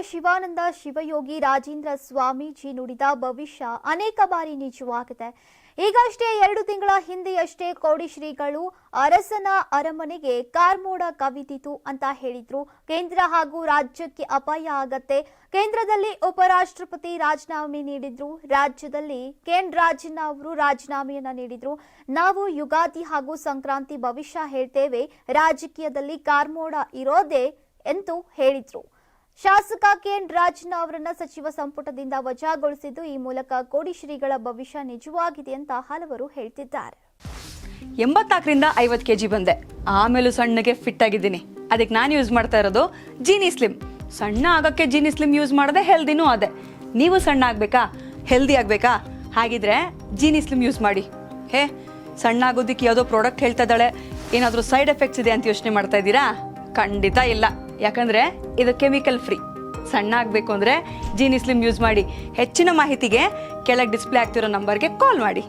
ಶಿವಾನಂದ ಶಿವಯೋಗಿ ರಾಜೇಂದ್ರ ಸ್ವಾಮೀಜಿ ನುಡಿದ ಭವಿಷ್ಯ ಅನೇಕ ಬಾರಿ ನಿಜವಾಗಿದೆ. ಈಗಷ್ಟೇ 2 ತಿಂಗಳ ಹಿಂದೆಯಷ್ಟೇ ಕೋಡಿ ಶ್ರೀಗಳು ಅರಸನ ಅರಮನೆಗೆ ಕಾರ್ಮೋಡ ಕವಿದಿತು ಅಂತ ಹೇಳಿದ್ರು. ಕೇಂದ್ರ ಹಾಗೂ ರಾಜ್ಯಕ್ಕೆ ಅಪಾಯ ಆಗತ್ತೆ. ಕೇಂದ್ರದಲ್ಲಿ ಉಪರಾಷ್ಟ್ರಪತಿ ರಾಜೀನಾಮೆ ನೀಡಿದ್ರು. ರಾಜ್ಯದಲ್ಲಿ ಕೆಎನ್ ರಾಜಣ್ಣ ಅವರು ರಾಜೀನಾಮೆಯನ್ನ ನೀಡಿದ್ರು. ನಾವು ಯುಗಾದಿ ಹಾಗೂ ಸಂಕ್ರಾಂತಿ ಭವಿಷ್ಯ ಹೇಳ್ತೇವೆ, ರಾಜಕೀಯದಲ್ಲಿ ಕಾರ್ಮೋಡ ಇರೋದೇ ಎಂದು ಹೇಳಿದ್ರು. ಶಾಸಕ ಕೆಎನ್ ರಾಜಣ್ಣ ಅವರನ್ನ ಸಚಿವ ಸಂಪುಟದಿಂದ ವಜಾಗೊಳಿಸಿದ್ದು, ಈ ಮೂಲಕ ಕೋಡಿ ಶ್ರೀಗಳ ಭವಿಷ್ಯ ನಿಜವಾಗಿದೆ ಅಂತ ಹಲವರು ಹೇಳ್ತಿದ್ದಾರೆ. 84ರಿಂದ 50 kg ಬಂದೆ, ಆಮೇಲೂ ಸಣ್ಣಗೆ ಫಿಟ್ ಆಗಿದ್ದೀನಿ. ಅದಕ್ಕೆ ನಾನು ಯೂಸ್ ಮಾಡ್ತಾ ಇರೋದು ಜೀನಿ ಸ್ಲಿಮ್. ಸಣ್ಣ ಆಗಕ್ಕೆ ಜೀನಿ ಸ್ಲಿಮ್ ಯೂಸ್ ಮಾಡದೆ ಹೆಲ್ದಿನೂ ಅದೇ. ನೀವು ಸಣ್ಣ ಆಗಬೇಕಾ, ಹೆಲ್ದಿ ಆಗಬೇಕಾ? ಹಾಗಿದ್ರೆ ಜೀನಿ ಸ್ಲಿಮ್ ಯೂಸ್ ಮಾಡಿ. ಸಣ್ಣ ಆಗೋದಕ್ಕೆ ಯಾವುದೋ ಪ್ರಾಡಕ್ಟ್ ಹೇಳ್ತಾ ಇದ್ದಾಳೆ, ಏನಾದರೂ ಸೈಡ್ ಎಫೆಕ್ಟ್ಸ್ ಇದೆ ಅಂತ ಯೋಚನೆ ಮಾಡ್ತಾ ಇದ್ದೀರಾ? ಖಂಡಿತ ಇಲ್ಲ, ಯಾಕಂದ್ರೆ ಇದು ಕೆಮಿಕಲ್ ಫ್ರೀ. ಸಣ್ಣ ಆಗಬೇಕು ಅಂದ್ರೆ ಜೀನಿ ಸ್ಲಿಮ್ ಯೂಸ್ ಮಾಡಿ. ಹೆಚ್ಚಿನ ಮಾಹಿತಿಗೆ ಕೆಳಗೆ ಡಿಸ್ಪ್ಲೇ ಆಗ್ತಿರೋ ನಂಬರ್ಗೆ ಕಾಲ್ ಮಾಡಿ.